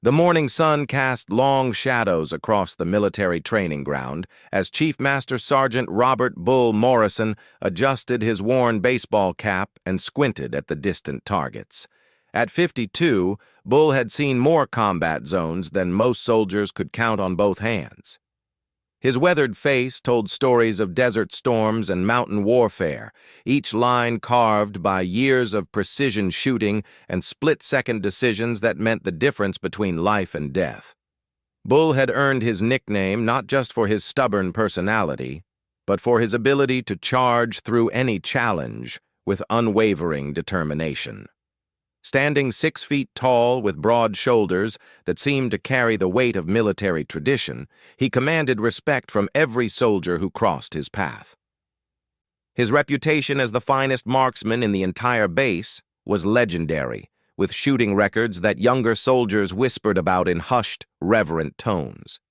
The morning sun cast long shadows across the military training ground as Chief Master Sergeant Robert Bull Morrison adjusted his worn baseball cap and squinted at the distant targets. At 52, Bull had seen more combat zones than most soldiers could count on both hands. His weathered face told stories of desert storms and mountain warfare, each line carved by years of precision shooting and split-second decisions that meant the difference between life and death. Bull had earned his nickname not just for his stubborn personality, but for his ability to charge through any challenge with unwavering determination. Standing 6 feet tall with broad shoulders that seemed to carry the weight of military tradition, he commanded respect from every soldier who crossed his path. His reputation as the finest marksman in the entire base was legendary, with shooting records that younger soldiers whispered about in hushed, reverent tones.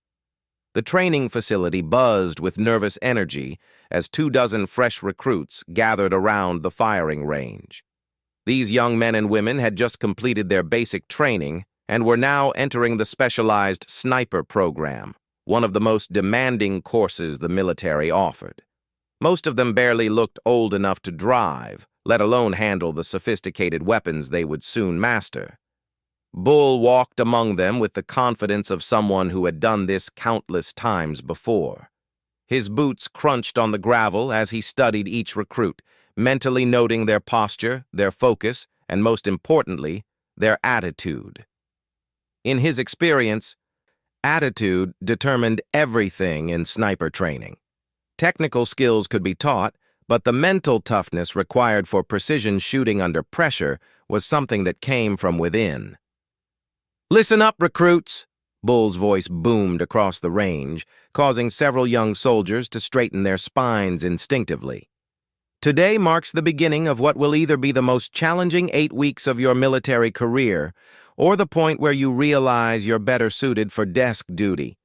The training facility buzzed with nervous energy as 24 fresh recruits gathered around the firing range. These young men and women had just completed their basic training and were now entering the specialized sniper program, one of the most demanding courses the military offered. Most of them barely looked old enough to drive, let alone handle the sophisticated weapons they would soon master. Bull walked among them with the confidence of someone who had done this countless times before. His boots crunched on the gravel as he studied each recruit, mentally noting their posture, their focus, and most importantly, their attitude. In his experience, attitude determined everything in sniper training. Technical skills could be taught, but the mental toughness required for precision shooting under pressure was something that came from within. "Listen up, recruits!" Bull's voice boomed across the range, causing several young soldiers to straighten their spines instinctively. Today marks the beginning of what will either be the most challenging 8 weeks of your military career or the point where you realize you're better suited for desk duty.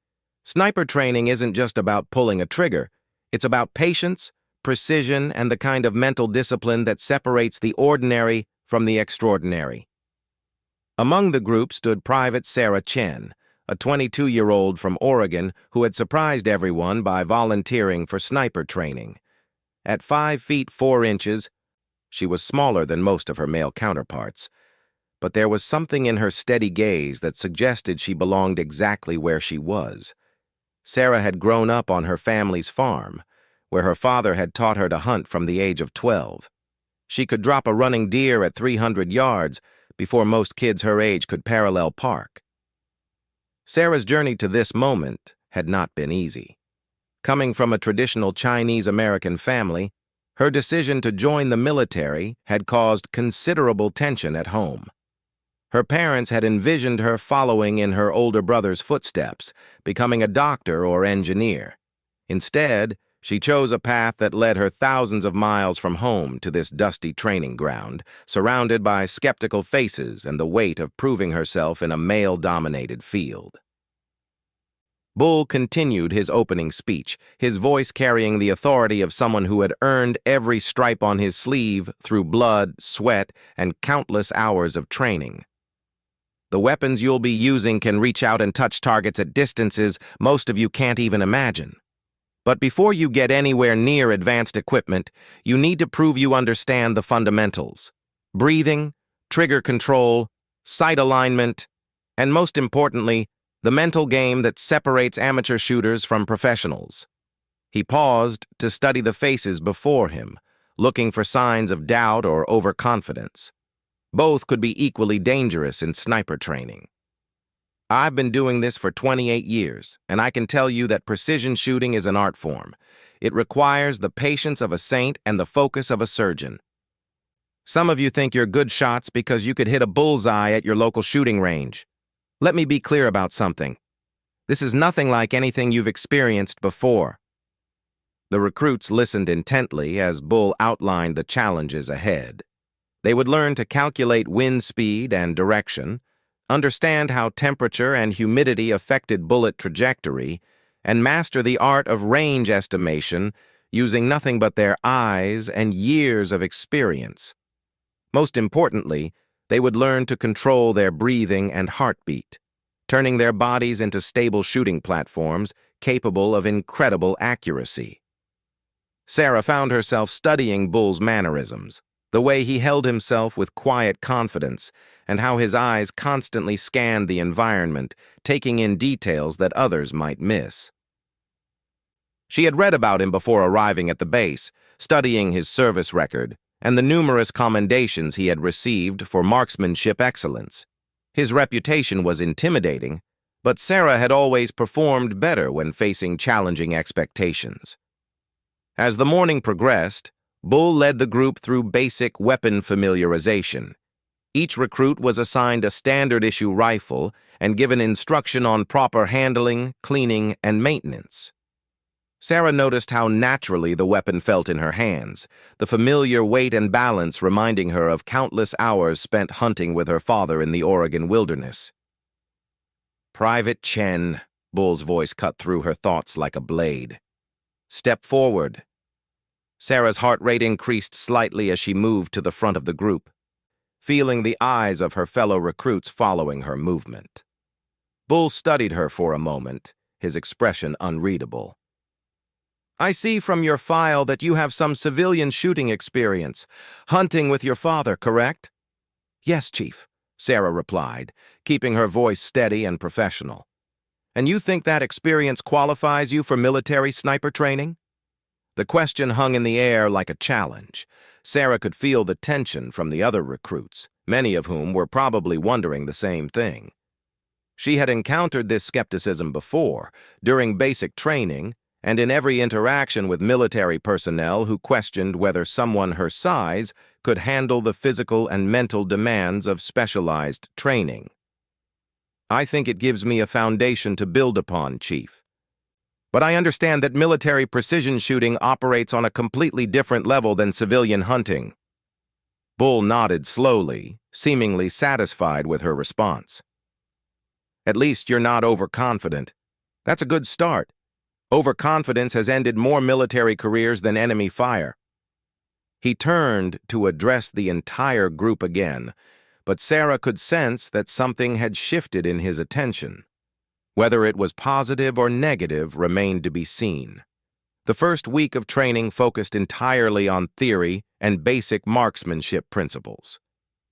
Sniper training isn't just about pulling a trigger. It's about patience, precision, and the kind of mental discipline that separates the ordinary from the extraordinary. Among the group stood Private Sarah Chen, a 22-year-old from Oregon who had surprised everyone by volunteering for sniper training. At 5 feet 4 inches, she was smaller than most of her male counterparts, but there was something in her steady gaze that suggested she belonged exactly where she was. Sarah had grown up on her family's farm, where her father had taught her to hunt from the age of 12. She could drop a running deer at 300 yards before most kids her age could parallel park. Sarah's journey to this moment had not been easy. Coming from a traditional Chinese-American family, her decision to join the military had caused considerable tension at home. Her parents had envisioned her following in her older brother's footsteps, becoming a doctor or engineer. Instead, she chose a path that led her thousands of miles from home to this dusty training ground, surrounded by skeptical faces and the weight of proving herself in a male-dominated field. Bull continued his opening speech, his voice carrying the authority of someone who had earned every stripe on his sleeve through blood, sweat, and countless hours of training. The weapons you'll be using can reach out and touch targets at distances most of you can't even imagine. But before you get anywhere near advanced equipment, you need to prove you understand the fundamentals: breathing, trigger control, sight alignment, and most importantly, the mental game that separates amateur shooters from professionals. He paused to study the faces before him, looking for signs of doubt or overconfidence. Both could be equally dangerous in sniper training. "I've been doing this for 28 years, and I can tell you that precision shooting is an art form. It requires the patience of a saint and the focus of a surgeon. Some of you think you're good shots because you could hit a bullseye at your local shooting range. Let me be clear about something. This is nothing like anything you've experienced before." The recruits listened intently as Bull outlined the challenges ahead. They would learn to calculate wind speed and direction, understand how temperature and humidity affected bullet trajectory, and master the art of range estimation using nothing but their eyes and years of experience. Most importantly, they would learn to control their breathing and heartbeat. turning their bodies into stable shooting platforms capable of incredible accuracy. Sarah found herself studying Bull's mannerisms, the way he held himself with quiet confidence, and how his eyes constantly scanned the environment, taking in details that others might miss. She had read about him before arriving at the base, studying his service record and the numerous commendations he had received for marksmanship excellence. His reputation was intimidating, but Sarah had always performed better when facing challenging expectations. As the morning progressed, Bull led the group through basic weapon familiarization. Each recruit was assigned a standard-issue rifle and given instruction on proper handling, cleaning, and maintenance. Sarah noticed how naturally the weapon felt in her hands, the familiar weight and balance reminding her of countless hours spent hunting with her father in the Oregon wilderness. "Private Chen," Bull's voice cut through her thoughts like a blade. "Step forward." Sarah's heart rate increased slightly as she moved to the front of the group, feeling the eyes of her fellow recruits following her movement. Bull studied her for a moment, his expression unreadable. "I see from your file that you have some civilian shooting experience, hunting with your father, correct?" "Yes, Chief," Sarah replied, keeping her voice steady and professional. "And you think that experience qualifies you for military sniper training?" The question hung in the air like a challenge. Sarah could feel the tension from the other recruits, many of whom were probably wondering the same thing. She had encountered this skepticism before, during basic training, and in every interaction with military personnel who questioned whether someone her size could handle the physical and mental demands of specialized training. "I think it gives me a foundation to build upon, Chief. But I understand that military precision shooting operates on a completely different level than civilian hunting." Bull nodded slowly, seemingly satisfied with her response. "At least you're not overconfident. That's a good start. Overconfidence has ended more military careers than enemy fire." He turned to address the entire group again, but Sarah could sense that something had shifted in his attention. Whether it was positive or negative remained to be seen. The first week of training focused entirely on theory and basic marksmanship principles.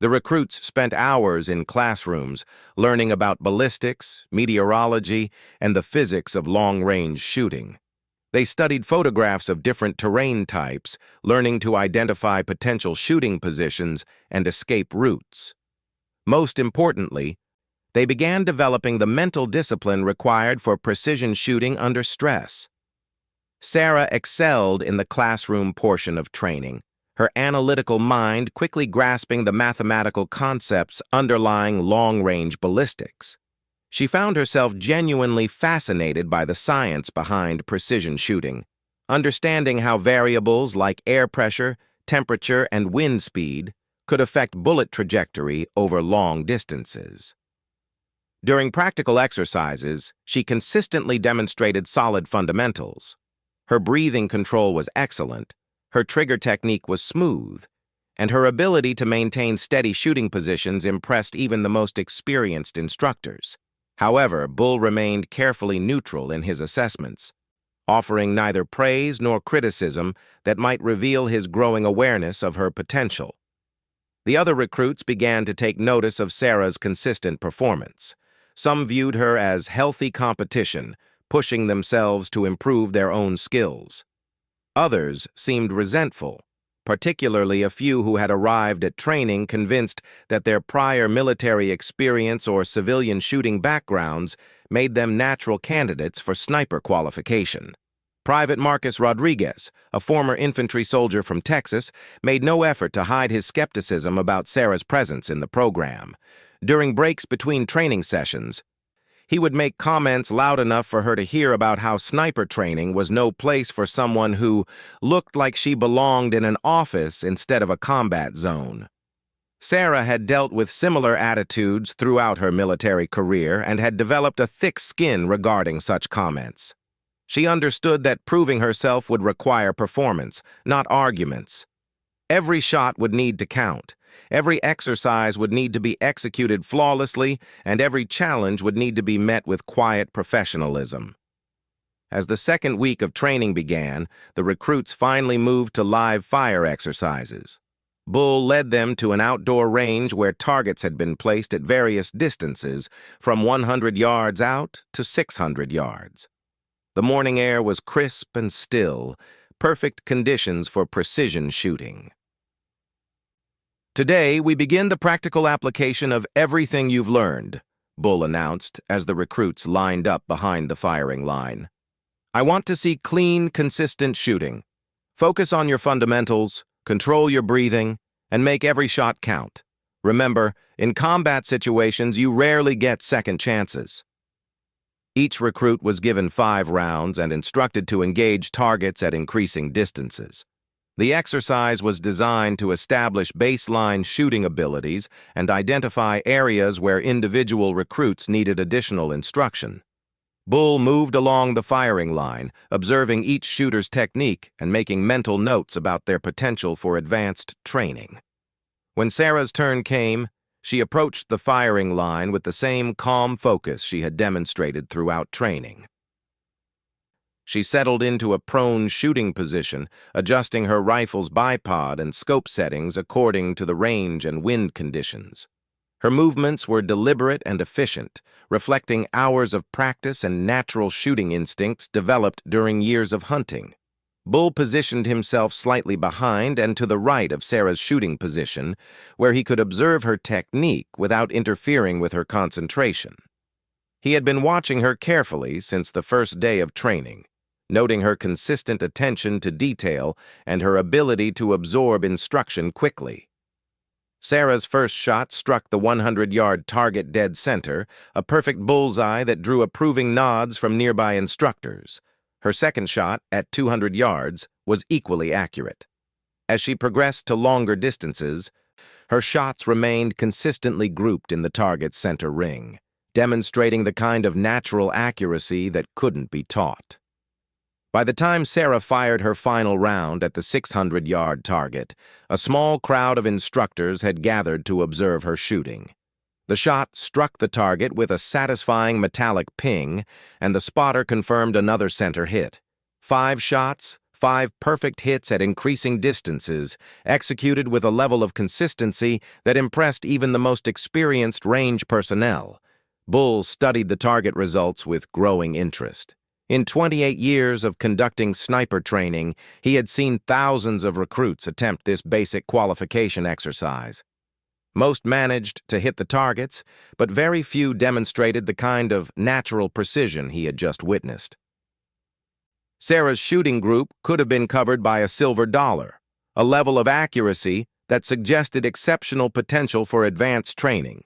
The recruits spent hours in classrooms learning about ballistics, meteorology, and the physics of long-range shooting. They studied photographs of different terrain types, learning to identify potential shooting positions and escape routes. Most importantly, they began developing the mental discipline required for precision shooting under stress. Sarah excelled in the classroom portion of training, her analytical mind quickly grasping the mathematical concepts underlying long-range ballistics. She found herself genuinely fascinated by the science behind precision shooting, understanding how variables like air pressure, temperature, and wind speed could affect bullet trajectory over long distances. During practical exercises, she consistently demonstrated solid fundamentals. Her breathing control was excellent, her trigger technique was smooth, and her ability to maintain steady shooting positions impressed even the most experienced instructors. However, Bull remained carefully neutral in his assessments, offering neither praise nor criticism that might reveal his growing awareness of her potential. The other recruits began to take notice of Sarah's consistent performance. Some viewed her as healthy competition, pushing themselves to improve their own skills. Others seemed resentful, particularly a few who had arrived at training convinced that their prior military experience or civilian shooting backgrounds made them natural candidates for sniper qualification. Private Marcus Rodriguez, a former infantry soldier from Texas, made no effort to hide his skepticism about Sarah's presence in the program. During breaks between training sessions, he would make comments loud enough for her to hear about how sniper training was no place for someone who looked like she belonged in an office instead of a combat zone. Sarah had dealt with similar attitudes throughout her military career and had developed a thick skin regarding such comments. She understood that proving herself would require performance, not arguments. Every shot would need to count, Every exercise would need to be executed flawlessly, and every challenge would need to be met with quiet professionalism. As the second week of training began, the recruits finally moved to live fire exercises. Bull led them to an outdoor range where targets had been placed at various distances, from 100 yards out to 600 yards. The morning air was crisp and still, perfect conditions for precision shooting. "Today, we begin the practical application of everything you've learned," Bull announced as the recruits lined up behind the firing line. "I want to see clean, consistent shooting. Focus on your fundamentals, control your breathing, and make every shot count. Remember, in combat situations, you rarely get second chances." Each recruit was given 5 rounds and instructed to engage targets at increasing distances. The exercise was designed to establish baseline shooting abilities and identify areas where individual recruits needed additional instruction. Bull moved along the firing line, observing each shooter's technique and making mental notes about their potential for advanced training. When Sarah's turn came, she approached the firing line with the same calm focus she had demonstrated throughout training. She settled into a prone shooting position, adjusting her rifle's bipod and scope settings according to the range and wind conditions. Her movements were deliberate and efficient, reflecting hours of practice and natural shooting instincts developed during years of hunting. Bull positioned himself slightly behind and to the right of Sarah's shooting position, where he could observe her technique without interfering with her concentration. He had been watching her carefully since the first day of training, noting her consistent attention to detail and her ability to absorb instruction quickly. Sarah's first shot struck the 100-yard target dead center, a perfect bullseye that drew approving nods from nearby instructors. Her second shot, at 200 yards, was equally accurate. As she progressed to longer distances, her shots remained consistently grouped in the target's center ring, demonstrating the kind of natural accuracy that couldn't be taught. By the time Sarah fired her final round at the 600-yard target, a small crowd of instructors had gathered to observe her shooting. The shot struck the target with a satisfying metallic ping, and the spotter confirmed another center hit. 5 shots, 5 perfect hits at increasing distances, executed with a level of consistency that impressed even the most experienced range personnel. Bull studied the target results with growing interest. In 28 years of conducting sniper training, he had seen thousands of recruits attempt this basic qualification exercise. Most managed to hit the targets, but very few demonstrated the kind of natural precision he had just witnessed. Sarah's shooting group could have been covered by a silver dollar, a level of accuracy that suggested exceptional potential for advanced training.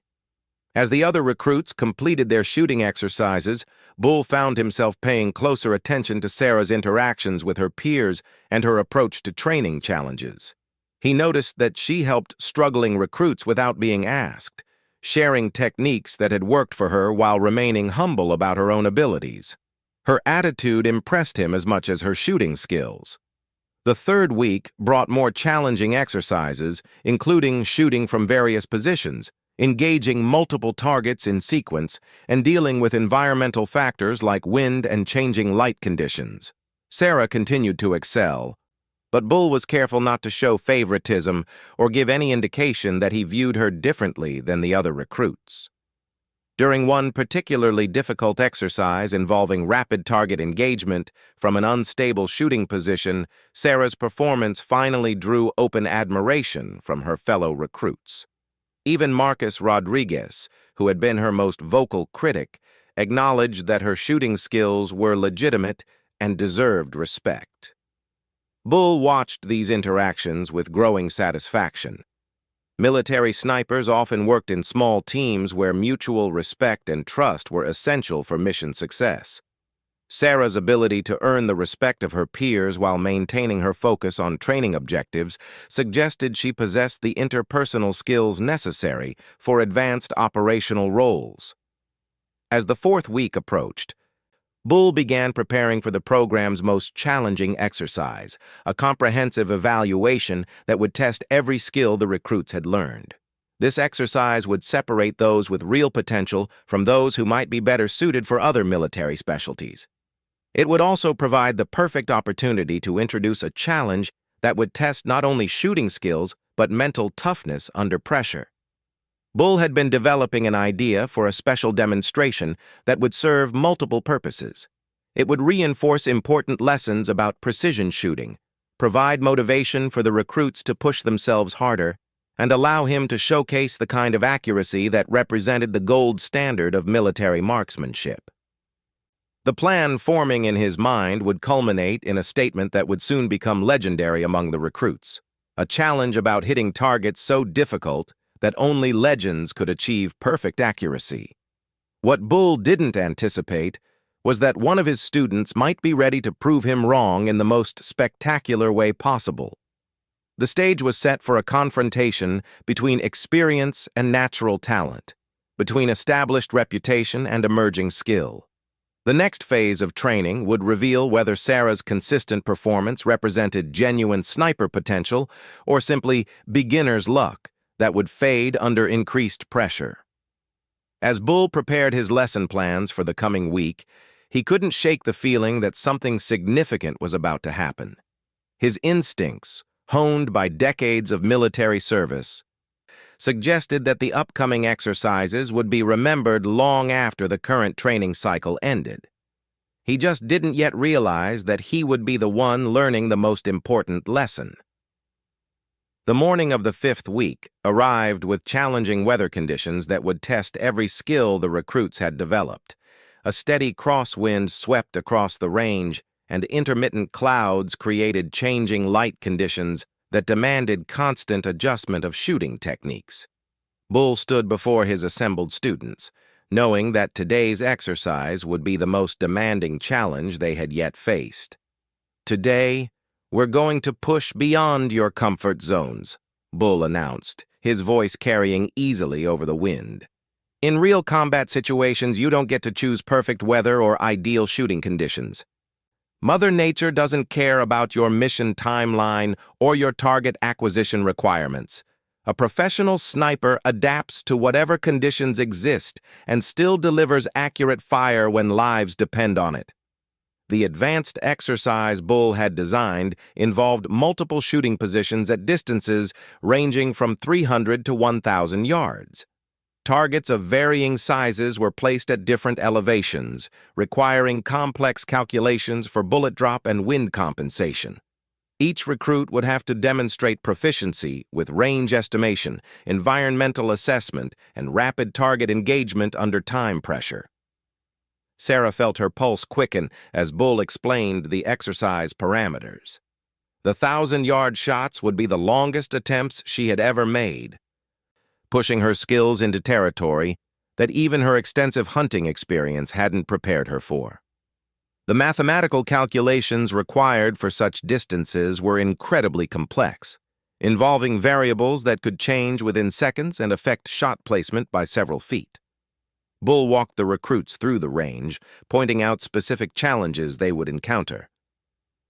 As the other recruits completed their shooting exercises, Bull found himself paying closer attention to Sarah's interactions with her peers and her approach to training challenges. He noticed that she helped struggling recruits without being asked, sharing techniques that had worked for her while remaining humble about her own abilities. Her attitude impressed him as much as her shooting skills. The third week brought more challenging exercises, including shooting from various positions, engaging multiple targets in sequence, and dealing with environmental factors like wind and changing light conditions. Sarah continued to excel, but Bull was careful not to show favoritism or give any indication that he viewed her differently than the other recruits. During one particularly difficult exercise involving rapid target engagement from an unstable shooting position, Sarah's performance finally drew open admiration from her fellow recruits. Even Marcus Rodriguez, who had been her most vocal critic, acknowledged that her shooting skills were legitimate and deserved respect. Bull watched these interactions with growing satisfaction. Military snipers often worked in small teams where mutual respect and trust were essential for mission success. Sarah's ability to earn the respect of her peers while maintaining her focus on training objectives suggested she possessed the interpersonal skills necessary for advanced operational roles. As the fourth week approached, Bull began preparing for the program's most challenging exercise, a comprehensive evaluation that would test every skill the recruits had learned. This exercise would separate those with real potential from those who might be better suited for other military specialties. It would also provide the perfect opportunity to introduce a challenge that would test not only shooting skills but mental toughness under pressure. Bull had been developing an idea for a special demonstration that would serve multiple purposes. It would reinforce important lessons about precision shooting, provide motivation for the recruits to push themselves harder, and allow him to showcase the kind of accuracy that represented the gold standard of military marksmanship. The plan forming in his mind would culminate in a statement that would soon become legendary among the recruits, a challenge about hitting targets so difficult that only legends could achieve perfect accuracy. What Bull didn't anticipate was that one of his students might be ready to prove him wrong in the most spectacular way possible. The stage was set for a confrontation between experience and natural talent, between established reputation and emerging skill. The next phase of training would reveal whether Sarah's consistent performance represented genuine sniper potential or simply beginner's luck that would fade under increased pressure. As Bull prepared his lesson plans for the coming week, he couldn't shake the feeling that something significant was about to happen. His instincts, honed by decades of military service, suggested that the upcoming exercises would be remembered long after the current training cycle ended. He just didn't yet realize that he would be the one learning the most important lesson. The morning of the 5th week arrived with challenging weather conditions that would test every skill the recruits had developed. A steady crosswind swept across the range, and intermittent clouds created changing light conditions that demanded constant adjustment of shooting techniques. Bull stood before his assembled students, knowing that today's exercise would be the most demanding challenge they had yet faced. "Today, we're going to push beyond your comfort zones," Bull announced, his voice carrying easily over the wind. "In real combat situations, you don't get to choose perfect weather or ideal shooting conditions. Mother Nature doesn't care about your mission timeline or your target acquisition requirements. A professional sniper adapts to whatever conditions exist and still delivers accurate fire when lives depend on it." The advanced exercise Bull had designed involved multiple shooting positions at distances ranging from 300 to 1,000 yards. Targets of varying sizes were placed at different elevations, requiring complex calculations for bullet drop and wind compensation. Each recruit would have to demonstrate proficiency with range estimation, environmental assessment, and rapid target engagement under time pressure. Sarah felt her pulse quicken as Bull explained the exercise parameters. The 1,000-yard shots would be the longest attempts she had ever made, pushing her skills into territory that even her extensive hunting experience hadn't prepared her for. The mathematical calculations required for such distances were incredibly complex, involving variables that could change within seconds and affect shot placement by several feet. Bull walked the recruits through the range, pointing out specific challenges they would encounter.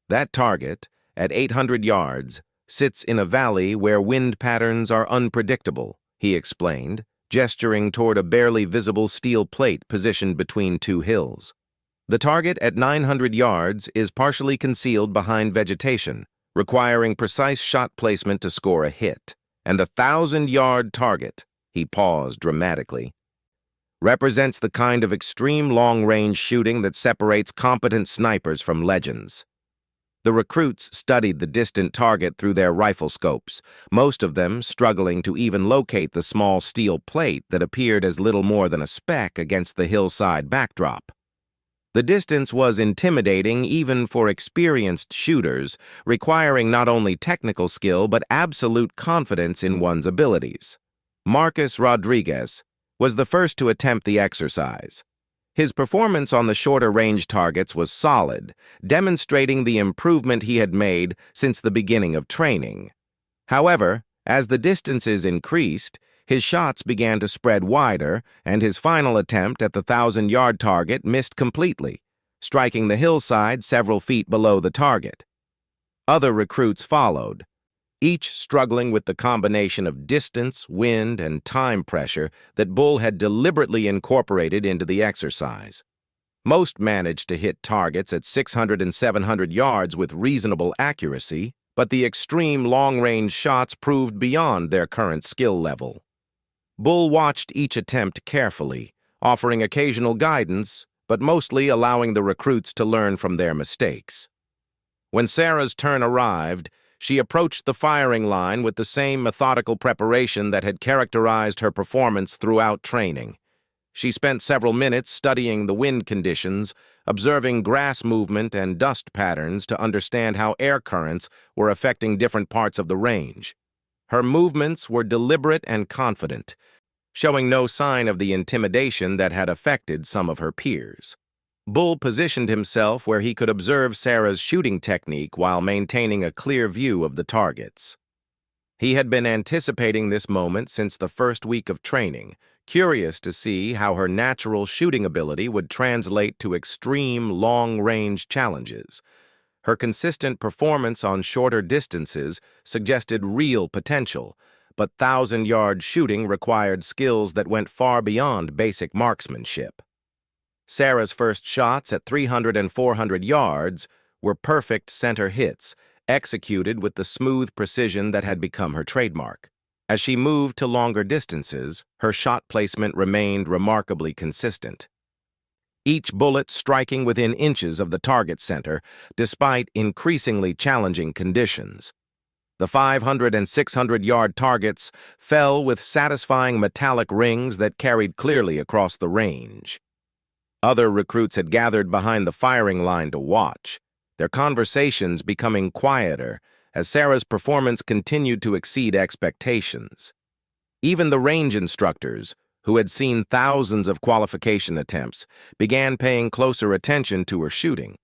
"That target, at 800 yards, sits in a valley where wind patterns are unpredictable," he explained, gesturing toward a barely visible steel plate positioned between two hills. "The target at 900 yards is partially concealed behind vegetation, requiring precise shot placement to score a hit. And the 1,000-yard target," he paused dramatically, "represents the kind of extreme long-range shooting that separates competent snipers from legends." The recruits studied the distant target through their rifle scopes, most of them struggling to even locate the small steel plate that appeared as little more than a speck against the hillside backdrop. The distance was intimidating even for experienced shooters, requiring not only technical skill but absolute confidence in one's abilities. Marcus Rodriguez was the first to attempt the exercise. His performance on the shorter-range targets was solid, demonstrating the improvement he had made since the beginning of training. However, as the distances increased, his shots began to spread wider, and his final attempt at the 1,000-yard target missed completely, striking the hillside several feet below the target. Other recruits followed, each struggling with the combination of distance, wind, and time pressure that Bull had deliberately incorporated into the exercise. Most managed to hit targets at 600 and 700 yards with reasonable accuracy, but the extreme long-range shots proved beyond their current skill level. Bull watched each attempt carefully, offering occasional guidance, but mostly allowing the recruits to learn from their mistakes. When Sarah's turn arrived, she approached the firing line with the same methodical preparation that had characterized her performance throughout training. She spent several minutes studying the wind conditions, observing grass movement and dust patterns to understand how air currents were affecting different parts of the range. Her movements were deliberate and confident, showing no sign of the intimidation that had affected some of her peers. Bull positioned himself where he could observe Sarah's shooting technique while maintaining a clear view of the targets. He had been anticipating this moment since the first week of training, curious to see how her natural shooting ability would translate to extreme long-range challenges. Her consistent performance on shorter distances suggested real potential, but 1,000-yard shooting required skills that went far beyond basic marksmanship. Sarah's first shots at 300 and 400 yards were perfect center hits, executed with the smooth precision that had become her trademark. As she moved to longer distances, her shot placement remained remarkably consistent, each bullet striking within inches of the target center, despite increasingly challenging conditions. The 500 and 600-yard targets fell with satisfying metallic rings that carried clearly across the range. Other recruits had gathered behind the firing line to watch, their conversations becoming quieter as Sarah's performance continued to exceed expectations. Even the range instructors, who had seen thousands of qualification attempts, began paying closer attention to her shooting.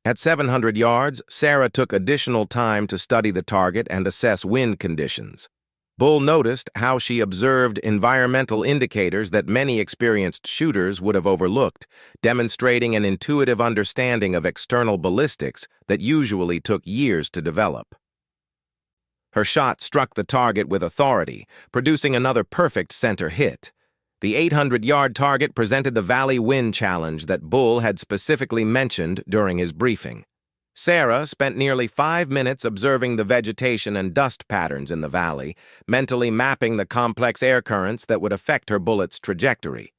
At 700 yards, Sarah took additional time to study the target and assess wind conditions. Bull noticed how she observed environmental indicators that many experienced shooters would have overlooked, demonstrating an intuitive understanding of external ballistics that usually took years to develop. Her shot struck the target with authority, producing another perfect center hit. The 800-yard target presented the valley wind challenge that Bull had specifically mentioned during his briefing. Sarah spent nearly 5 minutes observing the vegetation and dust patterns in the valley, mentally mapping the complex air currents that would affect her bullet's trajectory.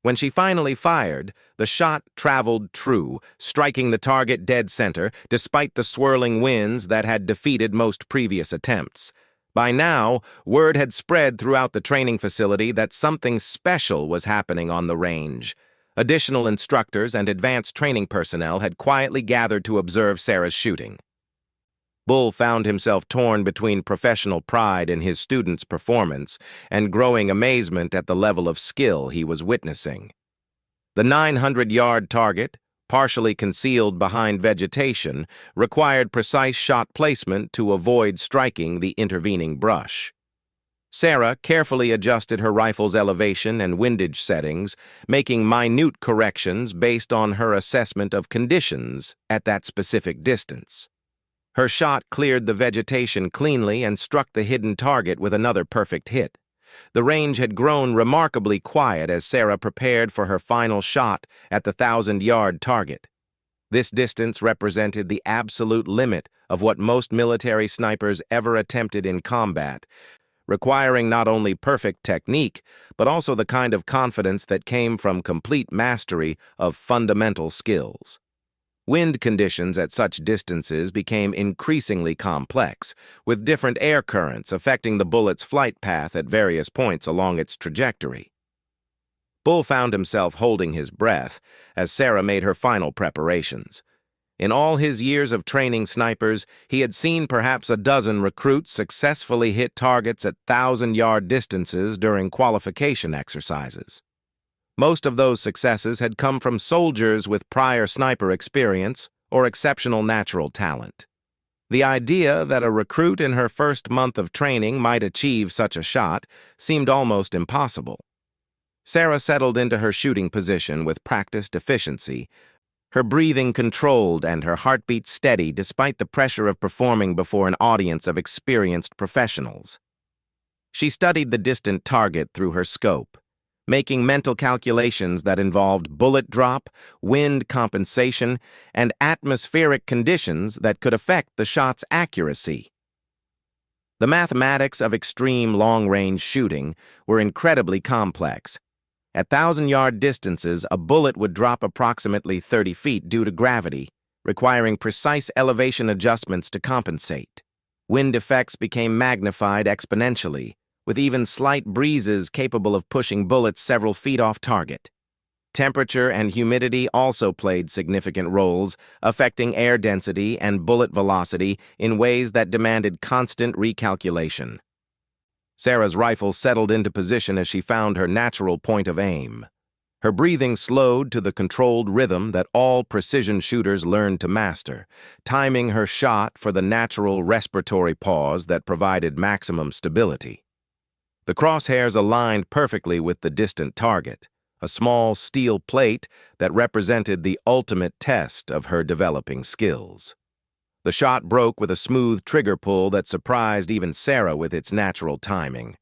When she finally fired, the shot traveled true, striking the target dead center, despite the swirling winds that had defeated most previous attempts. By now, word had spread throughout the training facility that something special was happening on the range. Additional instructors and advanced training personnel had quietly gathered to observe Sarah's shooting. Bull found himself torn between professional pride in his student's performance and growing amazement at the level of skill he was witnessing. The 900-yard target, partially concealed behind vegetation, required precise shot placement to avoid striking the intervening brush. Sarah carefully adjusted her rifle's elevation and windage settings, making minute corrections based on her assessment of conditions at that specific distance. Her shot cleared the vegetation cleanly and struck the hidden target with another perfect hit. The range had grown remarkably quiet as Sarah prepared for her final shot at the 1,000-yard target. This distance represented the absolute limit of what most military snipers ever attempted in combat, requiring not only perfect technique, but also the kind of confidence that came from complete mastery of fundamental skills. Wind conditions at such distances became increasingly complex, with different air currents affecting the bullet's flight path at various points along its trajectory. Bull found himself holding his breath as Sarah made her final preparations. In all his years of training snipers, he had seen perhaps a dozen recruits successfully hit targets at 1,000-yard distances during qualification exercises. Most of those successes had come from soldiers with prior sniper experience or exceptional natural talent. The idea that a recruit in her first month of training might achieve such a shot seemed almost impossible. Sarah settled into her shooting position with practiced efficiency, her breathing controlled and her heartbeat steady despite the pressure of performing before an audience of experienced professionals. She studied the distant target through her scope, making mental calculations that involved bullet drop, wind compensation, and atmospheric conditions that could affect the shot's accuracy. The mathematics of extreme long-range shooting were incredibly complex. At 1,000-yard distances, a bullet would drop approximately 30 feet due to gravity, requiring precise elevation adjustments to compensate. Wind effects became magnified exponentially, with even slight breezes capable of pushing bullets several feet off target. Temperature and humidity also played significant roles, affecting air density and bullet velocity in ways that demanded constant recalculation. Sarah's rifle settled into position as she found her natural point of aim. Her breathing slowed to the controlled rhythm that all precision shooters learn to master, timing her shot for the natural respiratory pause that provided maximum stability. The crosshairs aligned perfectly with the distant target, a small steel plate that represented the ultimate test of her developing skills. The shot broke with a smooth trigger pull that surprised even Sarah with its natural timing.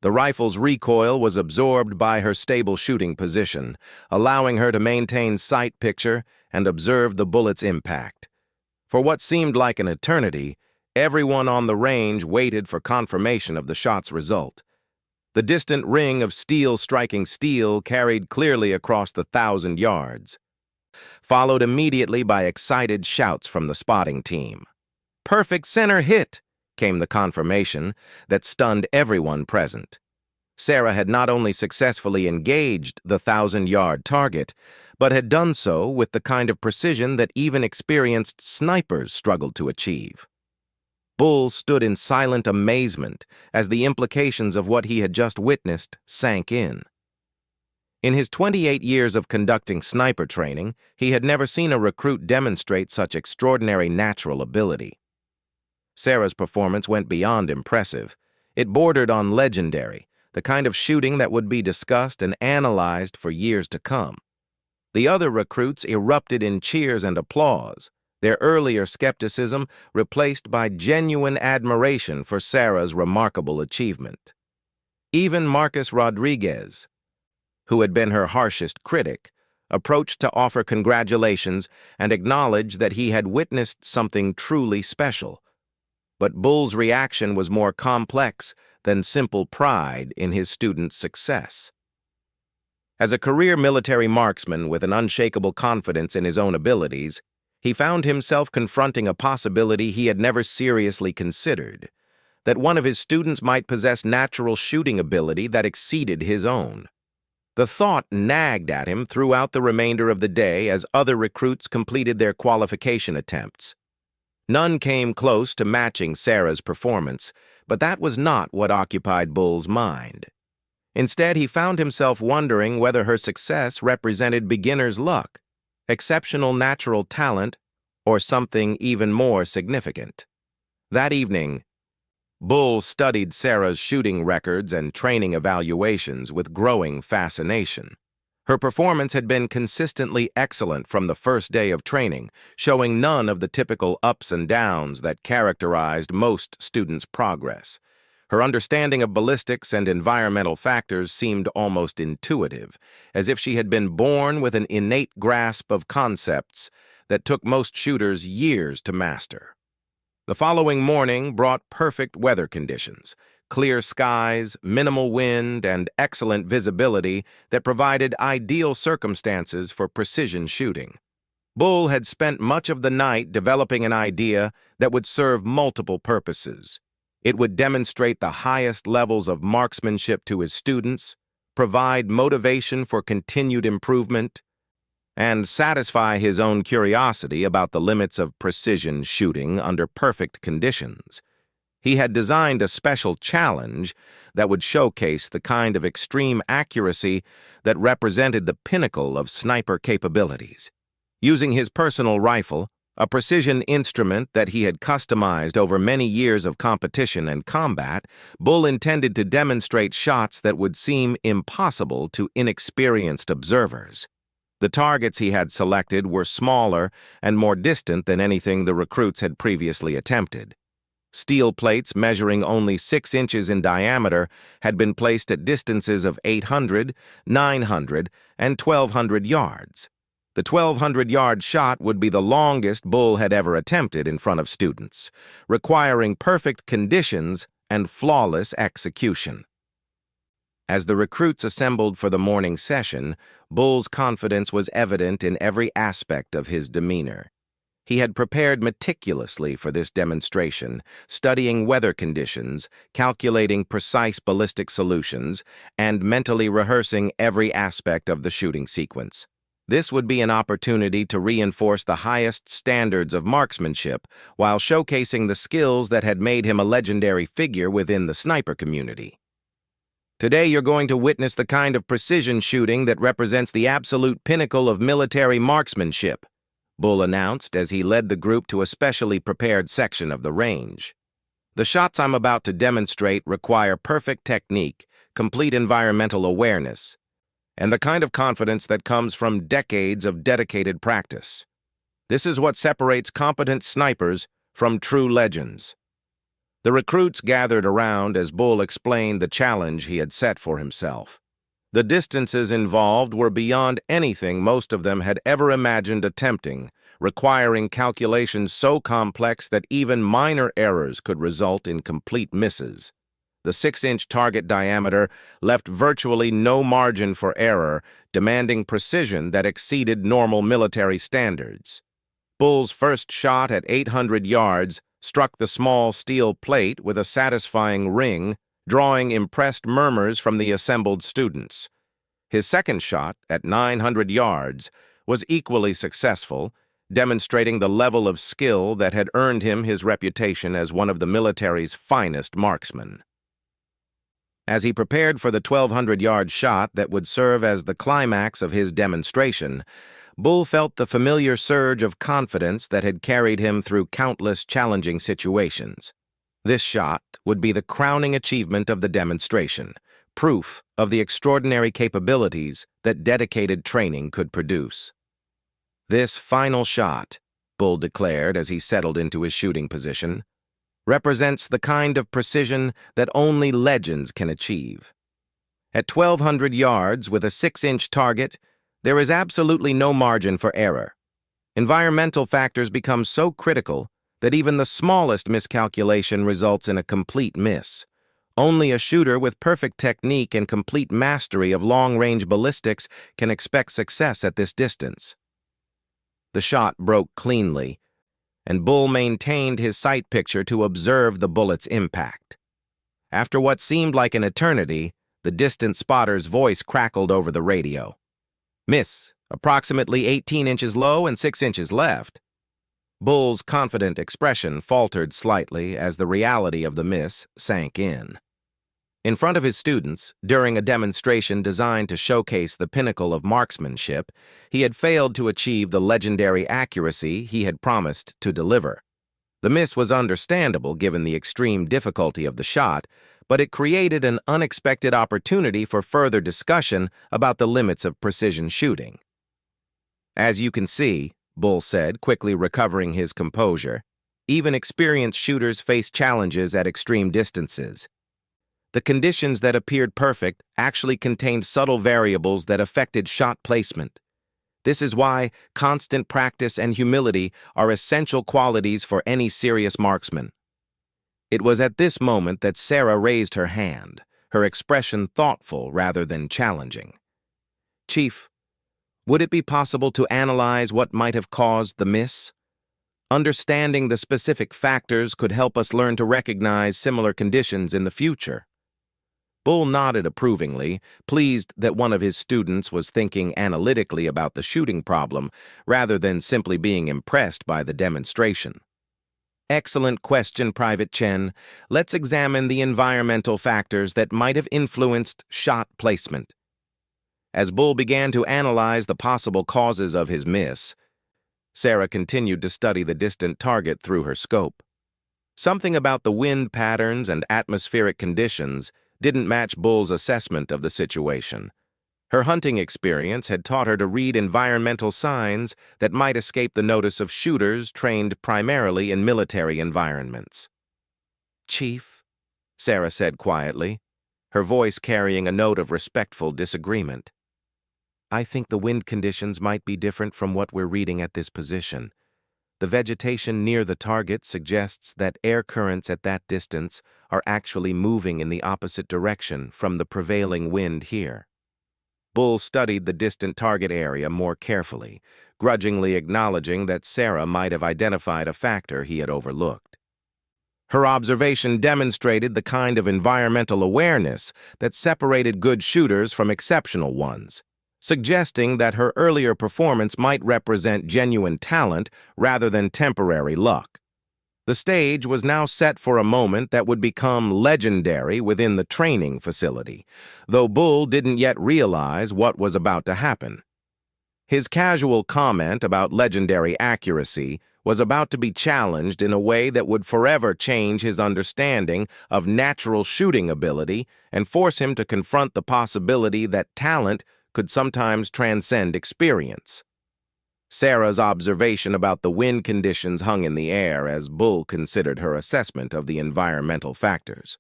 The rifle's recoil was absorbed by her stable shooting position, allowing her to maintain sight picture and observe the bullet's impact. For what seemed like an eternity, everyone on the range waited for confirmation of the shot's result. The distant ring of steel striking steel carried clearly across the 1,000 yards, followed immediately by excited shouts from the spotting team. "Perfect center hit!" came the confirmation that stunned everyone present. Sarah had not only successfully engaged the 1,000-yard target, but had done so with the kind of precision that even experienced snipers struggled to achieve. Bull stood in silent amazement as the implications of what he had just witnessed sank in. In his 28 years of conducting sniper training, he had never seen a recruit demonstrate such extraordinary natural ability. Sarah's performance went beyond impressive. It bordered on legendary, the kind of shooting that would be discussed and analyzed for years to come. The other recruits erupted in cheers and applause, their earlier skepticism replaced by genuine admiration for Sarah's remarkable achievement. Even Marcus Rodriguez, who had been her harshest critic, approached to offer congratulations and acknowledge that he had witnessed something truly special. But Bull's reaction was more complex than simple pride in his student's success. As a career military marksman with an unshakable confidence in his own abilities, he found himself confronting a possibility he had never seriously considered, that one of his students might possess natural shooting ability that exceeded his own. The thought nagged at him throughout the remainder of the day as other recruits completed their qualification attempts. None came close to matching Sarah's performance, but that was not what occupied Bull's mind. Instead, he found himself wondering whether her success represented beginner's luck, exceptional natural talent, or something even more significant. That evening, Bull studied Sarah's shooting records and training evaluations with growing fascination. Her performance had been consistently excellent from the first day of training, showing none of the typical ups and downs that characterized most students' progress. Her understanding of ballistics and environmental factors seemed almost intuitive, as if she had been born with an innate grasp of concepts that took most shooters years to master. The following morning brought perfect weather conditions, clear skies, minimal wind, and excellent visibility that provided ideal circumstances for precision shooting. Bull had spent much of the night developing an idea that would serve multiple purposes. It would demonstrate the highest levels of marksmanship to his students, provide motivation for continued improvement, and satisfy his own curiosity about the limits of precision shooting under perfect conditions. He had designed a special challenge that would showcase the kind of extreme accuracy that represented the pinnacle of sniper capabilities. Using his personal rifle, a precision instrument that he had customized over many years of competition and combat, Bull intended to demonstrate shots that would seem impossible to inexperienced observers. The targets he had selected were smaller and more distant than anything the recruits had previously attempted. Steel plates measuring only 6 inches in diameter had been placed at distances of 800, 900, and 1,200 yards. The 1,200-yard shot would be the longest Bull had ever attempted in front of students, requiring perfect conditions and flawless execution. As the recruits assembled for the morning session, Bull's confidence was evident in every aspect of his demeanor. He had prepared meticulously for this demonstration, studying weather conditions, calculating precise ballistic solutions, and mentally rehearsing every aspect of the shooting sequence. This would be an opportunity to reinforce the highest standards of marksmanship while showcasing the skills that had made him a legendary figure within the sniper community. Today you're going to witness the kind of precision shooting that represents the absolute pinnacle of military marksmanship, Bull announced as he led the group to a specially prepared section of the range. The shots I'm about to demonstrate require perfect technique, complete environmental awareness, and the kind of confidence that comes from decades of dedicated practice. This is what separates competent snipers from true legends. The recruits gathered around as Bull explained the challenge he had set for himself. The distances involved were beyond anything most of them had ever imagined attempting, requiring calculations so complex that even minor errors could result in complete misses. The 6-inch target diameter left virtually no margin for error, demanding precision that exceeded normal military standards. Bull's first shot at 800 yards struck the small steel plate with a satisfying ring, drawing impressed murmurs from the assembled students. His second shot, at 900 yards, was equally successful, demonstrating the level of skill that had earned him his reputation as one of the military's finest marksmen. As he prepared for the 1,200-yard shot that would serve as the climax of his demonstration, Bull felt the familiar surge of confidence that had carried him through countless challenging situations. This shot would be the crowning achievement of the demonstration, proof of the extraordinary capabilities that dedicated training could produce. This final shot, Bull declared as he settled into his shooting position, represents the kind of precision that only legends can achieve. At 1,200 yards with a 6-inch target, there is absolutely no margin for error. Environmental factors become so critical that even the smallest miscalculation results in a complete miss. Only a shooter with perfect technique and complete mastery of long-range ballistics can expect success at this distance. The shot broke cleanly, and Bull maintained his sight picture to observe the bullet's impact. After what seemed like an eternity, the distant spotter's voice crackled over the radio. "Miss, approximately 18 inches low and 6 inches left." Bull's confident expression faltered slightly as the reality of the miss sank in. In front of his students, during a demonstration designed to showcase the pinnacle of marksmanship, he had failed to achieve the legendary accuracy he had promised to deliver. The miss was understandable given the extreme difficulty of the shot, but it created an unexpected opportunity for further discussion about the limits of precision shooting. "As you can see," Bull said, quickly recovering his composure, "even experienced shooters face challenges at extreme distances. The conditions that appeared perfect actually contained subtle variables that affected shot placement. This is why constant practice and humility are essential qualities for any serious marksman." It was at this moment that Sarah raised her hand, her expression thoughtful rather than challenging. "Chief, would it be possible to analyze what might have caused the miss? Understanding the specific factors could help us learn to recognize similar conditions in the future." Bull nodded approvingly, pleased that one of his students was thinking analytically about the shooting problem rather than simply being impressed by the demonstration. "Excellent question, Private Chen. Let's examine the environmental factors that might have influenced shot placement." As Bull began to analyze the possible causes of his miss, Sarah continued to study the distant target through her scope. Something about the wind patterns and atmospheric conditions didn't match Bull's assessment of the situation. Her hunting experience had taught her to read environmental signs that might escape the notice of shooters trained primarily in military environments. "Chief," Sarah said quietly, her voice carrying a note of respectful disagreement. "I think the wind conditions might be different from what we're reading at this position. The vegetation near the target suggests that air currents at that distance are actually moving in the opposite direction from the prevailing wind here." Bull studied the distant target area more carefully, grudgingly acknowledging that Sarah might have identified a factor he had overlooked. Her observation demonstrated the kind of environmental awareness that separated good shooters from exceptional ones, suggesting that her earlier performance might represent genuine talent rather than temporary luck. The stage was now set for a moment that would become legendary within the training facility, though Bull didn't yet realize what was about to happen. His casual comment about legendary accuracy was about to be challenged in a way that would forever change his understanding of natural shooting ability and force him to confront the possibility that talent could sometimes transcend experience. Sarah's observation about the wind conditions hung in the air as Bull considered her assessment of the environmental factors.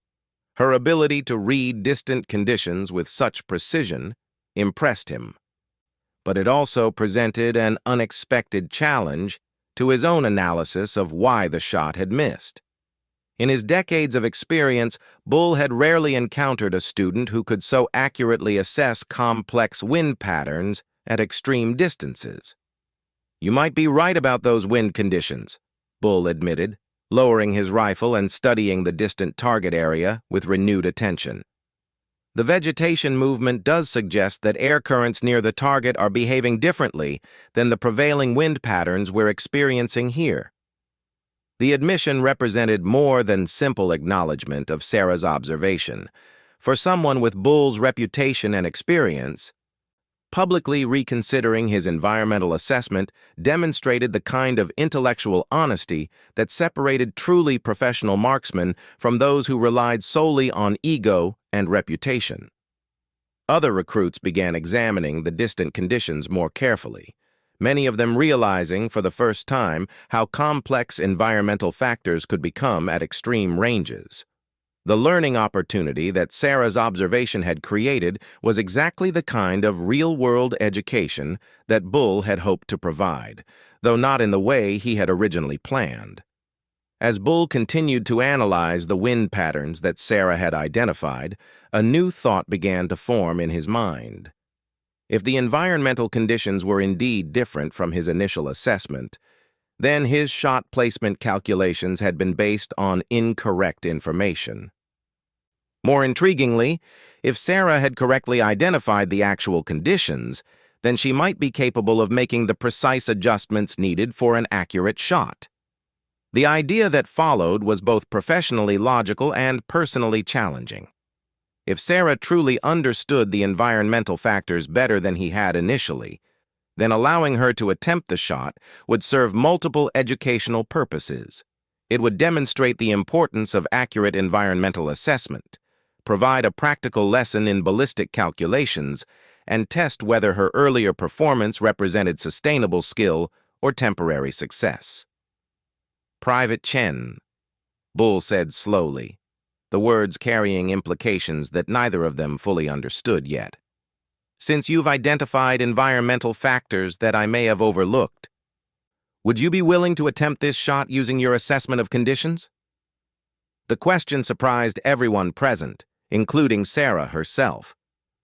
Her ability to read distant conditions with such precision impressed him, but it also presented an unexpected challenge to his own analysis of why the shot had missed. In his decades of experience, Bull had rarely encountered a student who could so accurately assess complex wind patterns at extreme distances. "You might be right about those wind conditions," Bull admitted, lowering his rifle and studying the distant target area with renewed attention. "The vegetation movement does suggest that air currents near the target are behaving differently than the prevailing wind patterns we're experiencing here." The admission represented more than simple acknowledgement of Sarah's observation. For someone with Bull's reputation and experience, publicly reconsidering his environmental assessment demonstrated the kind of intellectual honesty that separated truly professional marksmen from those who relied solely on ego and reputation. Other recruits began examining the distant conditions more carefully, many of them realizing for the first time how complex environmental factors could become at extreme ranges. The learning opportunity that Sarah's observation had created was exactly the kind of real-world education that Bull had hoped to provide, though not in the way he had originally planned. As Bull continued to analyze the wind patterns that Sarah had identified, a new thought began to form in his mind. If the environmental conditions were indeed different from his initial assessment, then his shot placement calculations had been based on incorrect information. More intriguingly, if Sarah had correctly identified the actual conditions, then she might be capable of making the precise adjustments needed for an accurate shot. The idea that followed was both professionally logical and personally challenging. If Sarah truly understood the environmental factors better than he had initially, then allowing her to attempt the shot would serve multiple educational purposes. It would demonstrate the importance of accurate environmental assessment, provide a practical lesson in ballistic calculations, and test whether her earlier performance represented sustainable skill or temporary success. "Private Chen," Bull said slowly, the words carrying implications that neither of them fully understood yet. "Since you've identified environmental factors that I may have overlooked, would you be willing to attempt this shot using your assessment of conditions?" The question surprised everyone present, including Sarah herself.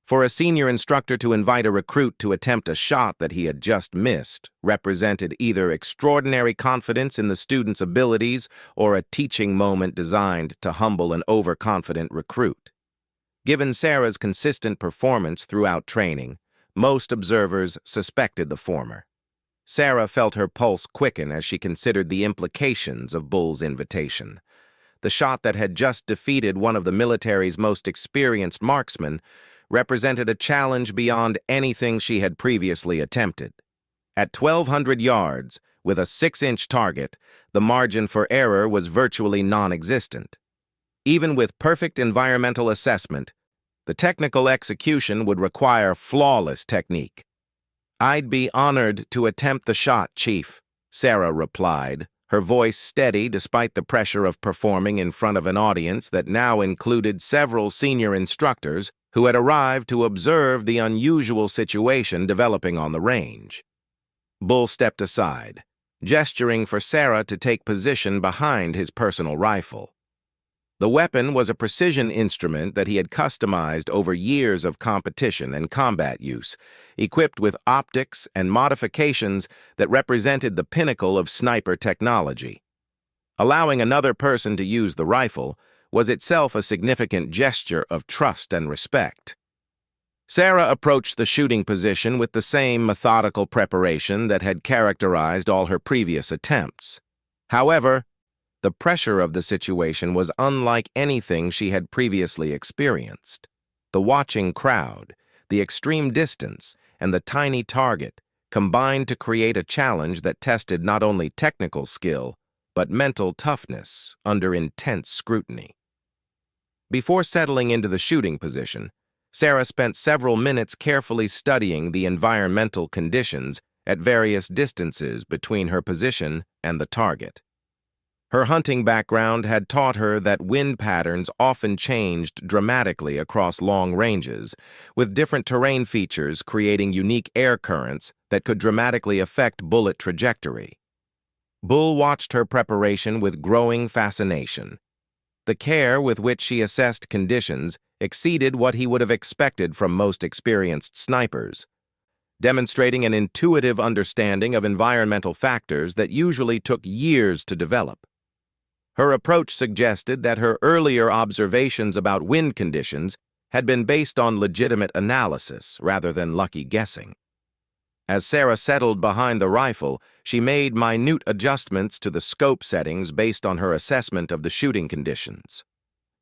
For a senior instructor to invite a recruit to attempt a shot that he had just missed represented either extraordinary confidence in the student's abilities or a teaching moment designed to humble an overconfident recruit. Given Sarah's consistent performance throughout training, most observers suspected the former. Sarah felt her pulse quicken as she considered the implications of Bull's invitation. The shot that had just defeated one of the military's most experienced marksmen represented a challenge beyond anything she had previously attempted. At 1,200 yards, with a 6-inch target, the margin for error was virtually non-existent. Even with perfect environmental assessment, The technical execution would require flawless technique. "I'd be honored to attempt the shot, Chief," Sarah replied, her voice steady despite the pressure of performing in front of an audience that now included several senior instructors who had arrived to observe the unusual situation developing on the range. Bull stepped aside, gesturing for Sarah to take position behind his personal rifle. The weapon was a precision instrument that he had customized over years of competition and combat use, equipped with optics and modifications that represented the pinnacle of sniper technology. Allowing another person to use the rifle was itself a significant gesture of trust and respect. Sarah approached the shooting position with the same methodical preparation that had characterized all her previous attempts. However, the pressure of the situation was unlike anything she had previously experienced. The watching crowd, the extreme distance, and the tiny target combined to create a challenge that tested not only technical skill, but mental toughness under intense scrutiny. Before settling into the shooting position, Sarah spent several minutes carefully studying the environmental conditions at various distances between her position and the target. Her hunting background had taught her that wind patterns often changed dramatically across long ranges, with different terrain features creating unique air currents that could dramatically affect bullet trajectory. Bull watched her preparation with growing fascination. The care with which she assessed conditions exceeded what he would have expected from most experienced snipers, demonstrating an intuitive understanding of environmental factors that usually took years to develop. Her approach suggested that her earlier observations about wind conditions had been based on legitimate analysis rather than lucky guessing. As Sarah settled behind the rifle, she made minute adjustments to the scope settings based on her assessment of the shooting conditions.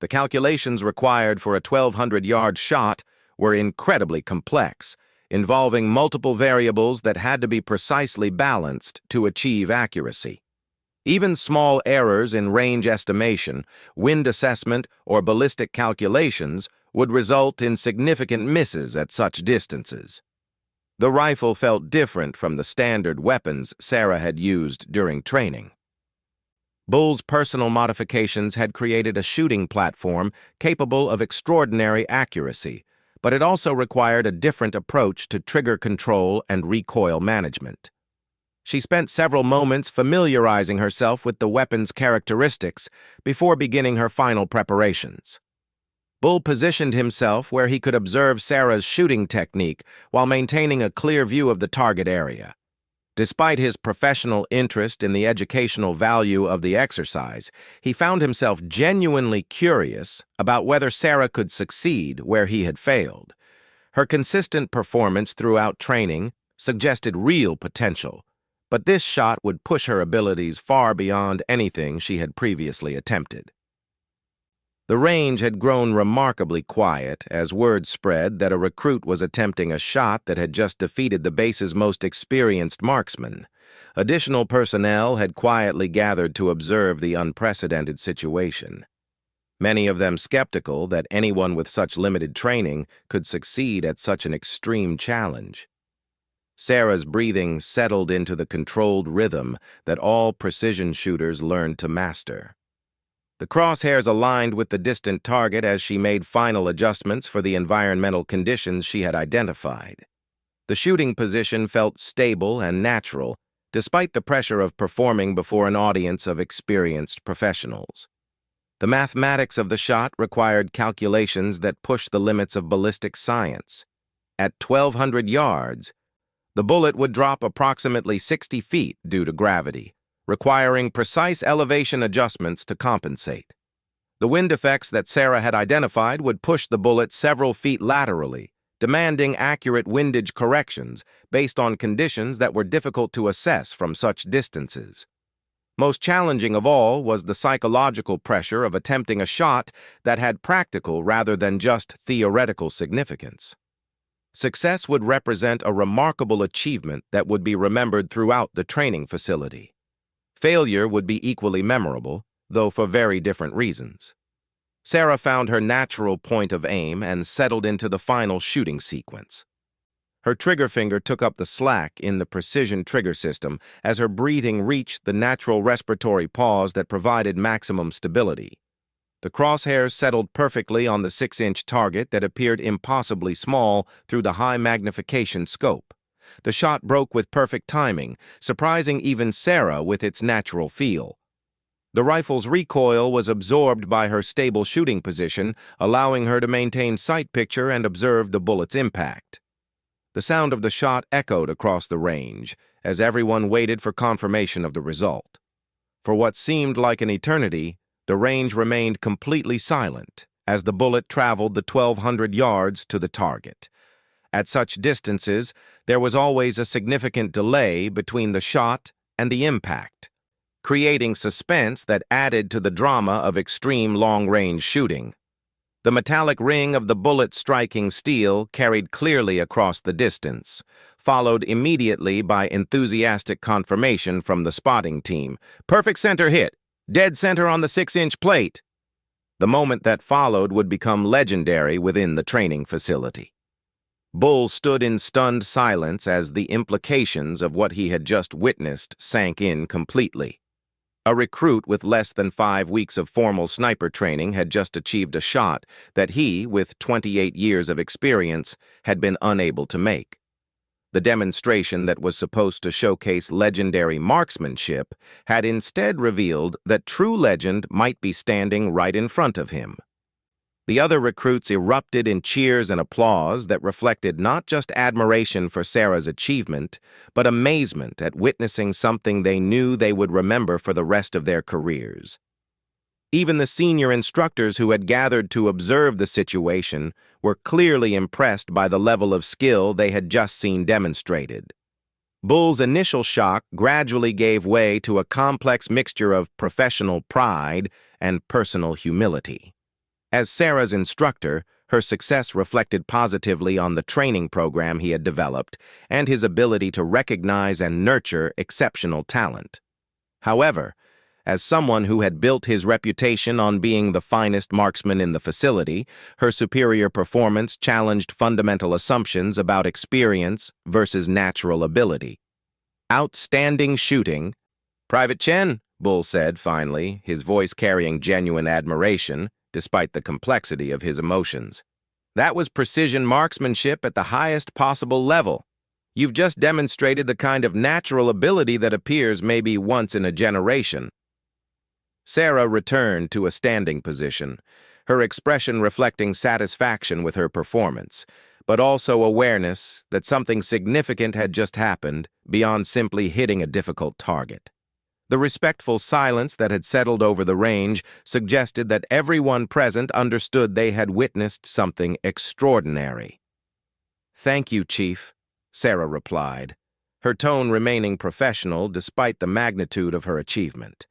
The calculations required for a 1,200-yard shot were incredibly complex, involving multiple variables that had to be precisely balanced to achieve accuracy. Even small errors in range estimation, wind assessment, or ballistic calculations would result in significant misses at such distances. The rifle felt different from the standard weapons Sarah had used during training. Bull's personal modifications had created a shooting platform capable of extraordinary accuracy, but it also required a different approach to trigger control and recoil management. She spent several moments familiarizing herself with the weapon's characteristics before beginning her final preparations. Bull positioned himself where he could observe Sarah's shooting technique while maintaining a clear view of the target area. Despite his professional interest in the educational value of the exercise, he found himself genuinely curious about whether Sarah could succeed where he had failed. Her consistent performance throughout training suggested real potential, but this shot would push her abilities far beyond anything she had previously attempted. The range had grown remarkably quiet as word spread that a recruit was attempting a shot that had just defeated the base's most experienced marksman. Additional personnel had quietly gathered to observe the unprecedented situation, many of them skeptical that anyone with such limited training could succeed at such an extreme challenge. Sarah's breathing settled into the controlled rhythm that all precision shooters learned to master. The crosshairs aligned with the distant target as she made final adjustments for the environmental conditions she had identified. The shooting position felt stable and natural, despite the pressure of performing before an audience of experienced professionals. The mathematics of the shot required calculations that pushed the limits of ballistic science. At 1,200 yards, the bullet would drop approximately 60 feet due to gravity, requiring precise elevation adjustments to compensate. The wind effects that Sarah had identified would push the bullet several feet laterally, demanding accurate windage corrections based on conditions that were difficult to assess from such distances. Most challenging of all was the psychological pressure of attempting a shot that had practical rather than just theoretical significance. Success would represent a remarkable achievement that would be remembered throughout the training facility. Failure would be equally memorable, though for very different reasons. Sarah found her natural point of aim and settled into the final shooting sequence. Her trigger finger took up the slack in the precision trigger system as her breathing reached the natural respiratory pause that provided maximum stability. The crosshairs settled perfectly on the 6-inch target that appeared impossibly small through the high magnification scope. The shot broke with perfect timing, surprising even Sarah with its natural feel. The rifle's recoil was absorbed by her stable shooting position, allowing her to maintain sight picture and observe the bullet's impact. The sound of the shot echoed across the range as everyone waited for confirmation of the result. For what seemed like an eternity, the range remained completely silent as the bullet traveled the 1,200 yards to the target. At such distances, there was always a significant delay between the shot and the impact, creating suspense that added to the drama of extreme long-range shooting. The metallic ring of the bullet striking steel carried clearly across the distance, followed immediately by enthusiastic confirmation from the spotting team. Perfect center hit, dead center on the 6-inch plate. The moment that followed would become legendary within the training facility. Bull stood in stunned silence as the implications of what he had just witnessed sank in completely. A recruit with less than 5 weeks of formal sniper training had just achieved a shot that he, with 28 years of experience, had been unable to make. The demonstration that was supposed to showcase legendary marksmanship had instead revealed that true legend might be standing right in front of him. The other recruits erupted in cheers and applause that reflected not just admiration for Sarah's achievement, but amazement at witnessing something they knew they would remember for the rest of their careers. Even the senior instructors who had gathered to observe the situation were clearly impressed by the level of skill they had just seen demonstrated. Bull's initial shock gradually gave way to a complex mixture of professional pride and personal humility. As Sarah's instructor, her success reflected positively on the training program he had developed and his ability to recognize and nurture exceptional talent. However, as someone who had built his reputation on being the finest marksman in the facility, her superior performance challenged fundamental assumptions about experience versus natural ability. Outstanding shooting. "Private Chen," Bull said finally, his voice carrying genuine admiration, despite the complexity of his emotions. "That was precision marksmanship at the highest possible level. You've just demonstrated the kind of natural ability that appears maybe once in a generation." Sarah returned to a standing position, her expression reflecting satisfaction with her performance, but also awareness that something significant had just happened beyond simply hitting a difficult target. The respectful silence that had settled over the range suggested that everyone present understood they had witnessed something extraordinary. "Thank you, Chief," Sarah replied, her tone remaining professional despite the magnitude of her achievement.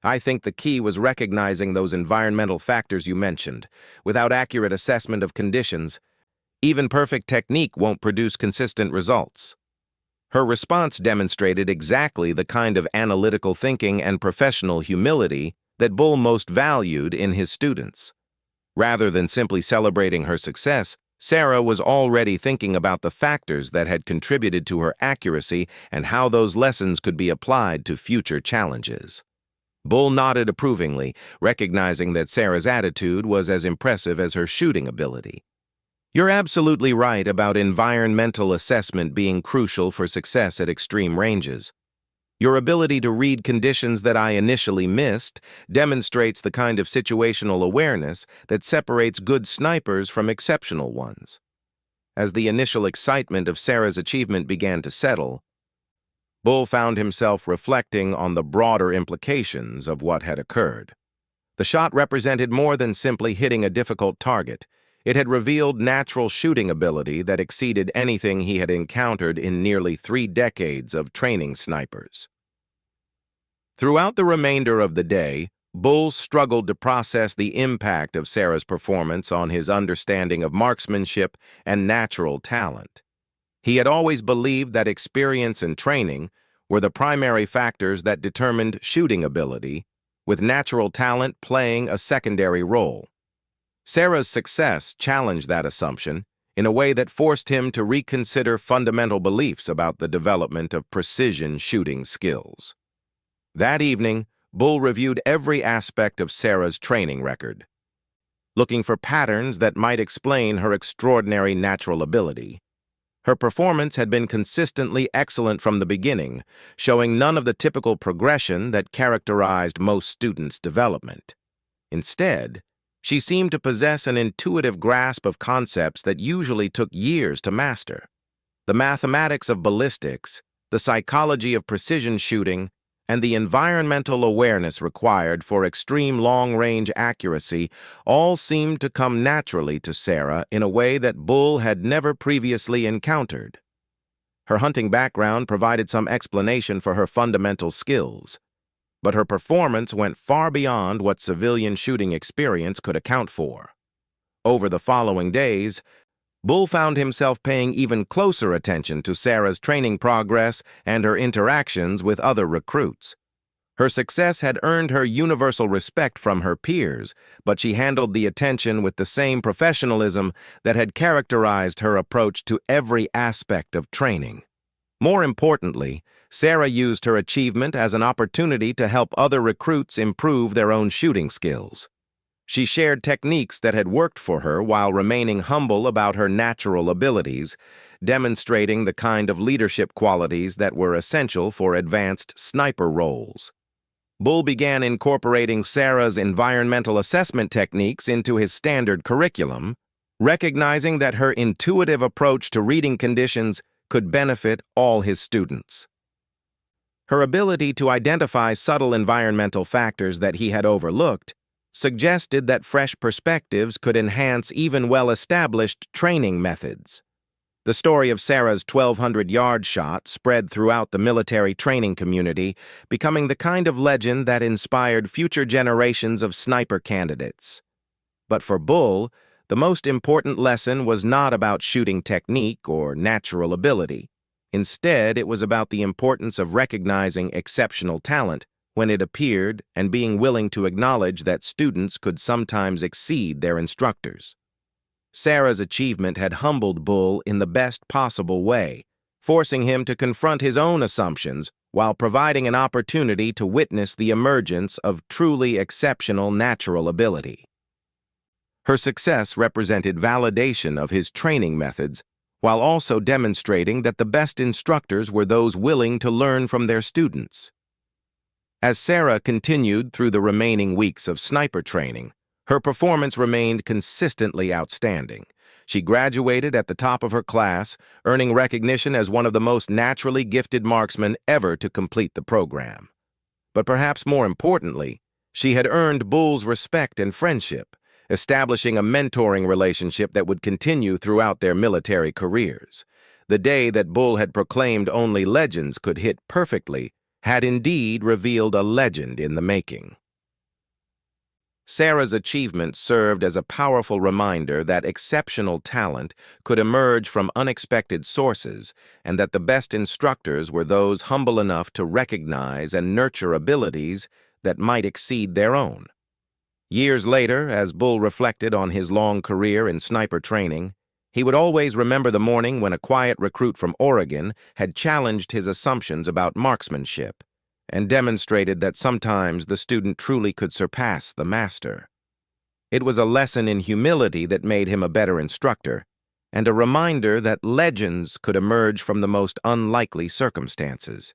"I think the key was recognizing those environmental factors you mentioned. Without accurate assessment of conditions, even perfect technique won't produce consistent results." Her response demonstrated exactly the kind of analytical thinking and professional humility that Bull most valued in his students. Rather than simply celebrating her success, Sarah was already thinking about the factors that had contributed to her accuracy and how those lessons could be applied to future challenges. Bull nodded approvingly, recognizing that Sarah's attitude was as impressive as her shooting ability. "You're absolutely right about environmental assessment being crucial for success at extreme ranges. Your ability to read conditions that I initially missed demonstrates the kind of situational awareness that separates good snipers from exceptional ones." As the initial excitement of Sarah's achievement began to settle, Bull found himself reflecting on the broader implications of what had occurred. The shot represented more than simply hitting a difficult target. It had revealed natural shooting ability that exceeded anything he had encountered in nearly 3 decades of training snipers. Throughout the remainder of the day, Bull struggled to process the impact of Sarah's performance on his understanding of marksmanship and natural talent. He had always believed that experience and training were the primary factors that determined shooting ability, with natural talent playing a secondary role. Sarah's success challenged that assumption in a way that forced him to reconsider fundamental beliefs about the development of precision shooting skills. That evening, Bull reviewed every aspect of Sarah's training record, looking for patterns that might explain her extraordinary natural ability. Her performance had been consistently excellent from the beginning, showing none of the typical progression that characterized most students' development. Instead, she seemed to possess an intuitive grasp of concepts that usually took years to master. The mathematics of ballistics, the psychology of precision shooting, and the environmental awareness required for extreme long-range accuracy all seemed to come naturally to Sarah in a way that Bull had never previously encountered. Her hunting background provided some explanation for her fundamental skills, but her performance went far beyond what civilian shooting experience could account for. Over the following days, Bull found himself paying even closer attention to Sarah's training progress and her interactions with other recruits. Her success had earned her universal respect from her peers, but she handled the attention with the same professionalism that had characterized her approach to every aspect of training. More importantly, Sarah used her achievement as an opportunity to help other recruits improve their own shooting skills. She shared techniques that had worked for her while remaining humble about her natural abilities, demonstrating the kind of leadership qualities that were essential for advanced sniper roles. Bull began incorporating Sarah's environmental assessment techniques into his standard curriculum, recognizing that her intuitive approach to reading conditions could benefit all his students. Her ability to identify subtle environmental factors that he had overlooked suggested that fresh perspectives could enhance even well-established training methods. The story of Sarah's 1,200-yard shot spread throughout the military training community, becoming the kind of legend that inspired future generations of sniper candidates. But for Bull, the most important lesson was not about shooting technique or natural ability. Instead, it was about the importance of recognizing exceptional talent when it appeared and being willing to acknowledge that students could sometimes exceed their instructors. Sarah's achievement had humbled Bull in the best possible way, forcing him to confront his own assumptions while providing an opportunity to witness the emergence of truly exceptional natural ability. Her success represented validation of his training methods while also demonstrating that the best instructors were those willing to learn from their students. As Sarah continued through the remaining weeks of sniper training, her performance remained consistently outstanding. She graduated at the top of her class, earning recognition as one of the most naturally gifted marksmen ever to complete the program. But perhaps more importantly, she had earned Bull's respect and friendship, establishing a mentoring relationship that would continue throughout their military careers. The day that Bull had proclaimed only legends could hit perfectly had indeed revealed a legend in the making. Sarah's achievement served as a powerful reminder that exceptional talent could emerge from unexpected sources and that the best instructors were those humble enough to recognize and nurture abilities that might exceed their own. Years later, as Bull reflected on his long career in sniper training, he would always remember the morning when a quiet recruit from Oregon had challenged his assumptions about marksmanship and demonstrated that sometimes the student truly could surpass the master. It was a lesson in humility that made him a better instructor, and a reminder that legends could emerge from the most unlikely circumstances.